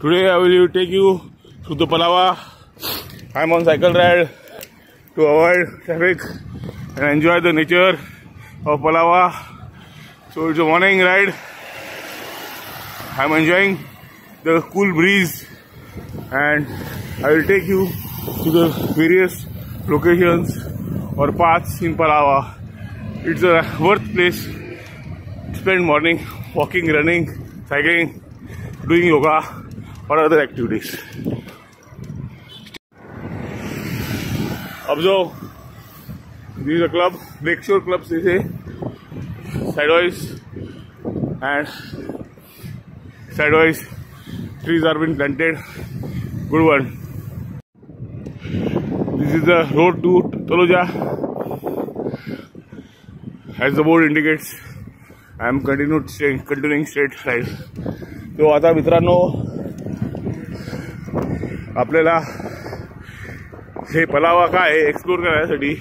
Today I will take you through the Palava. I'm on cycle ride to avoid traffic and enjoy the nature of Palava. So it's a morning ride. I'm enjoying the cool breeze and I will take you to the various locations or paths in Palava. It's a worth place to spend morning walking, running, cycling, doing yoga or other activities. Observe, this is a club, Lakeshore Club they say, sidewise, and sidewise trees are being planted, good one. This is the road to Taloja. As the board indicates, I am continuing straight ride. So आता मित्रांनो आपल्याला हे पलावा काय आहे explore करण्यासाठी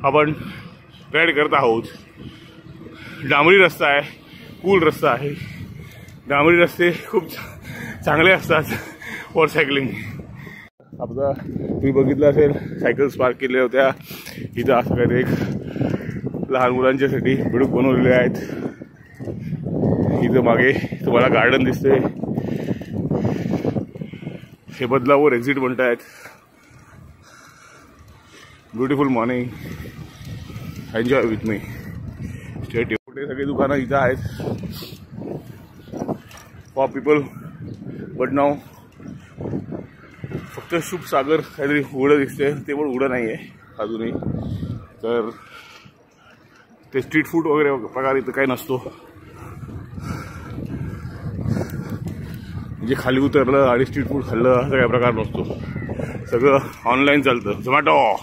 आपण ride करत आहोत. डांबरी रस्ता आहे, कूल रस्ता आहे. डांबरी रस्ते खूप चांगले असतात फॉर सायकलिंग. आपला तुम्ही बघितलं असेल सायकल्स पार्क केलेल्या होत्या इथं. असं काही एक लहान मुलांच्यासाठी बिडूक बनवलेले आहेत. इथं मागे तुम्हाला गार्डन दिसते. हे बदलापूर एक्झिट म्हणतायत. Beautiful morning, enjoy with me. State मोठे सगळे दुकानं इथं आहेत फॉर पीपल. बट नाव फक्त शुभ सागर काहीतरी उघडं दिसते, ते पण उघडं नाही आहे अजूनही. तर ते स्ट्रीट फूड वगैरे प्रकार इथं काही नसतो. म्हणजे खाली उतरलं आणि स्ट्रीट फूड खाल्लं असं काही प्रकार नसतो. सगळं ऑनलाईन चालतं. झोमॅटो,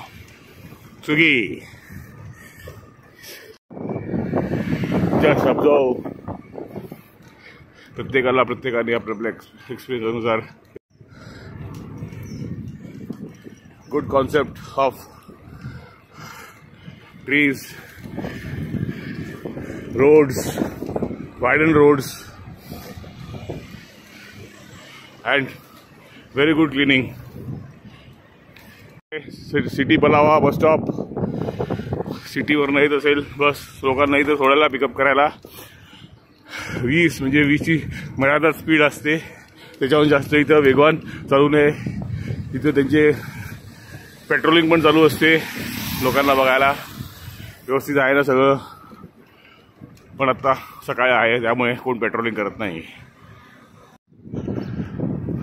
स्विगी. जस्ट ऑब्झर्व, प्रत्येकाने आपल्या एक्सपिरियन्स अनुसार good concept of trees, roads, widen roads and very good cleaning. City Palava bus stop. सिटीवर नाही असेल बस, लोकांना इथं सोडायला पिकअप करायला 20 म्हणजे 20ची मर्यादा स्पीड असते. त्याच्याहून जास्त इथं वेगवान चालू नये. इथं त्यांचे पेट्रोलिंग पण चालू असते लोकांना बघायला. व्यवस्थित आहे ना सगळं. पण आता सकाळी आहे त्यामुळे कोण पेट्रोलिंग करत नाही.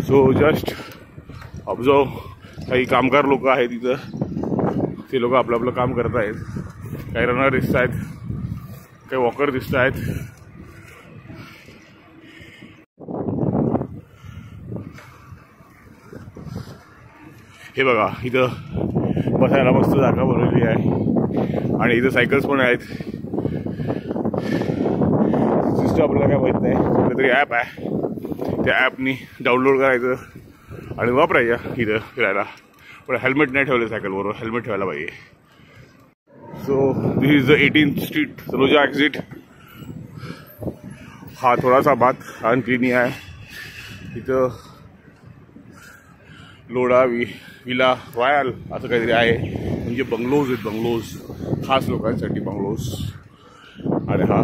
सो जस्ट ऑब्झर्व, काही कामगार लोक आहेत इथं. ते लोक आपलं काम करत आहेत. काही रनर दिसत आहेत, काही वॉकर दिसत आहेत. हे बघा इथं बसायला मस्त जागा बनवलेली आहे आणि इथं सायकल्स पण आहेत. सिस्टम आपल्याला काय माहीत नाही, कुठलं तरी ॲप आहे. त्या ॲपनी डाउनलोड करायचं आणि वापरायचं इथं फिरायला. पण हेल्मेट नाही ठेवलं सायकलबरोबर, हेल्मेट ठेवायला पाहिजे. So this is the 18th street Taloja exit. हा थोडासा भात अनक्लीनी आहे. इथं लोडा विला रॉयल असं काहीतरी आहे. म्हणजे बंगलोज आहेत, बंगलोज खास लोकांसाठी बंगलोज. आणि हा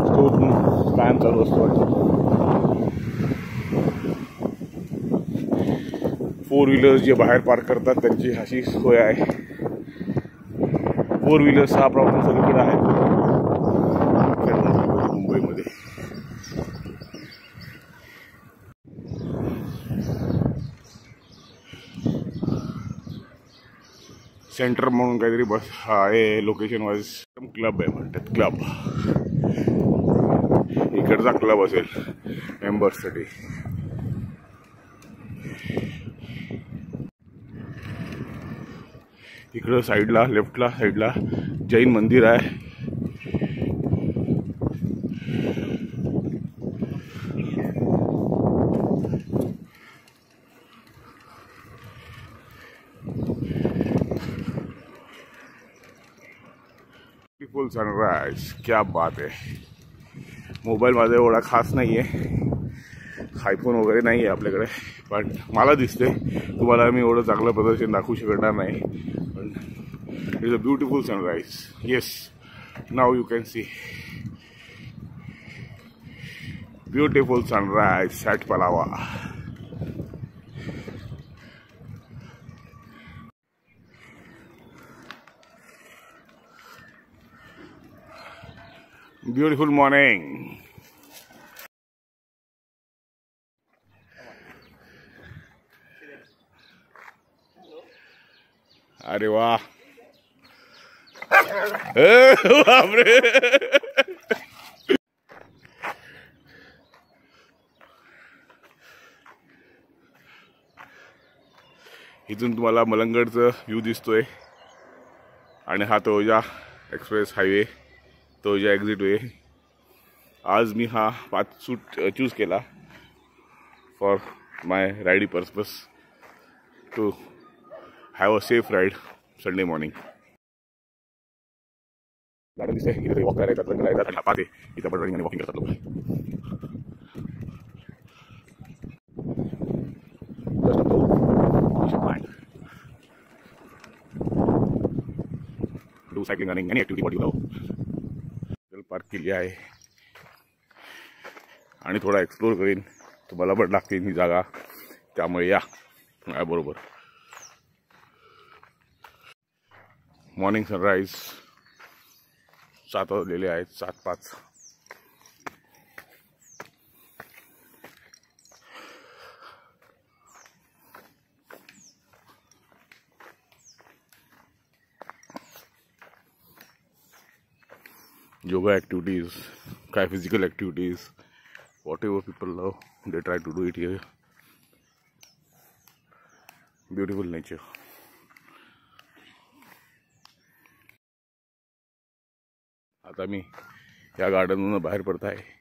स्टोर कायम चालू असतो वाटतं. 4 व्हीलर्स जे बाहेर पार्क करतात त्यांची अशी सोय आहे. 4 व्हीलर्स हा प्रॉब्लेम सगळीकडे आहे मुंबईमध्ये. सेंटर म्हणून काहीतरी बस आहे लोकेशन वाईज. क्लब आहे म्हणतात, क्लब. इकडचा क्लब असेल मेंबर्ससाठी. इकडं साईडला लेफ्टला साईडला जैन मंदिर आहे. ब्यूटीफुल सनराइज, क्या बात है. मोबाईल माझा एवढा खास नाही आहे, आयफोन वगैरे नाही आहे आपल्याकडे, पण मला दिसते. तुम्हाला मी एवढं चांगलं प्रदर्शन दाखवू शकणार नाही, पण it is a beautiful sunrise. Yes, now you can see beautiful sunrise at Pallava. Beautiful morning. अरे वाह, बापरे. इथून तुम्हाला मलंगडचं व्ह्यू दिसतोय आणि हा Taloja express highway, Taloja exit way. आज मी हा पाथ चूज केला for my ride purpose to have a safe ride Sunday morning. Garden दिसते, इथे वॉक करायला येतात, रनिंग येतात आणि पाहते इथं पण रनिंग आणि वॉकिंग करतात लोक. Do cycling, running, any activity body लाव. पार्क केली आहे आणि थोडा एक्सप्लोर करीन. तुम्हाला पण लागते ही जागा, त्यामुळे या बरोबर. मॉर्निंग सनराईज 7 वाजलेले आहेत, 7:05. योगा activities, काय physical activities, whatever people love, they try to do it here. Beautiful nature. आता मी या गार्डनमधून बाहेर पडत आहे.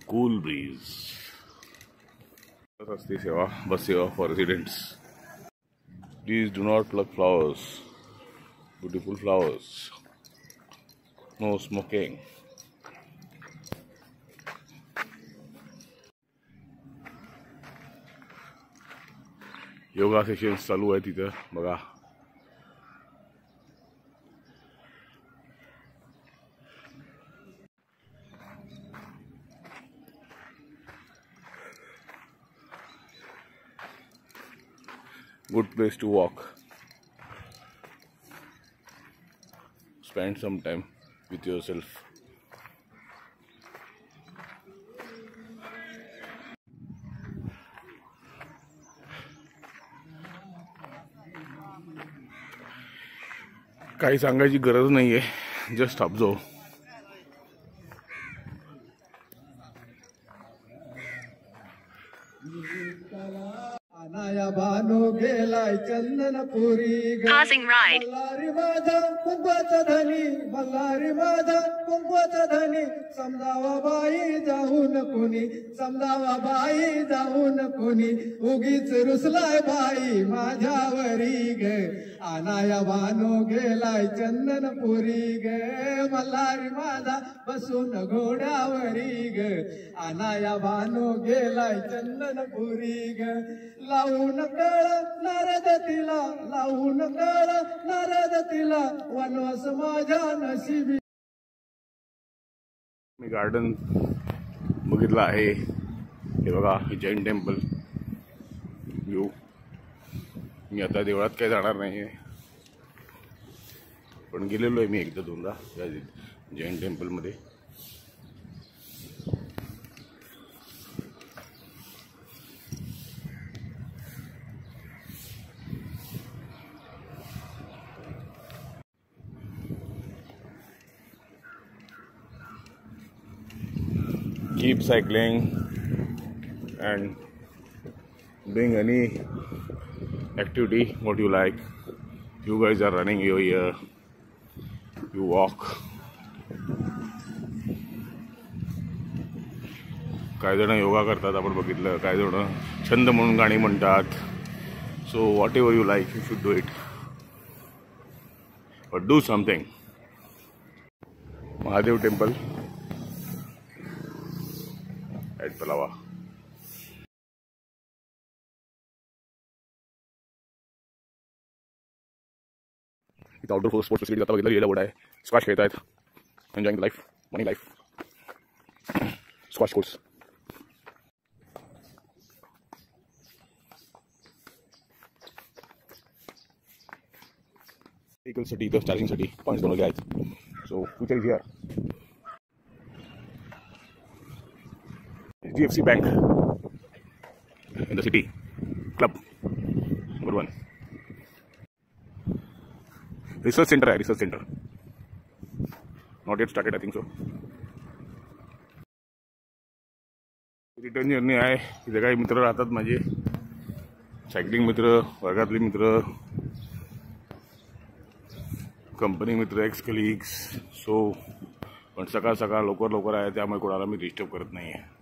Cool breeze. असते सेवा, बस सेवा for residents. Please do not pluck flowers. Beautiful flowers. No smoking. Yoga sessions चालू आहे तिथं बघा. Good place to walk. Spend some time with yourself. काही सांगायची गरज नाहीये, जस्ट ऑब्झर्व. बानो गेलाय चंदनपुरी Passing ride. बल्लारी माझा कुंकवाचा धनी, बल्लारी माझा कुंकवाचा धनी. समजावा बाई जाऊन कोणी, समजावा बाई जाऊन कोणी. उगीच रुसलाय बाई माझ्यावरी ग. आनाया बानो गेलाय चंदनपुरी ग. मल्हारी माझा बसून घोड्यावरी ग. आनाया बानो गेलाय चंदनपुरी ग. लावून कळ नारद तिला, लावून कळ नारद तिला. वनवास माझ्या नशिबी. मी गार्डन बघितलं आहे. हे बघा, हे जैन टेम्पल व्ह्यू. मी आता देवळात काय जाणार नाही आहे, पण गेलेलो आहे मी एकदा दोनदा या Jain टेम्पलमध्ये. Keep cycling and doing any activity what you like. You guys are running over here, you walk. काही जण योगा करतात आपण बघितलं, काही जण छंद म्हणून गाणी म्हणतात. So whatever you like, you should do it. But do something. Mahadev Temple at Palava. इथं आउटडोर स्पोर्ट्स फॅसिलिटी आता बघितलं गेलं बोर्ड आहे. स्क्वॅश खेळत आहेत. Enjoying the life, money life. Squash course. व्हेकलसाठी इथं चार्जिंगसाठी पॉईंट्स बनवले आहेत. So future is here. HDFC Bank in the city club number 1. Research center आहे. Research center not yet started, I think so. Return journey आहे. इथे काही मित्र राहतात माझे, सायकलिंग मित्र, वर्गातले मित्र, कंपनी मित्र, एक्स कलिग्स. सो पण सकाळ सकाळ लवकर आहे, त्यामुळे कोणाला मी डिस्टर्ब करत नाही आहे.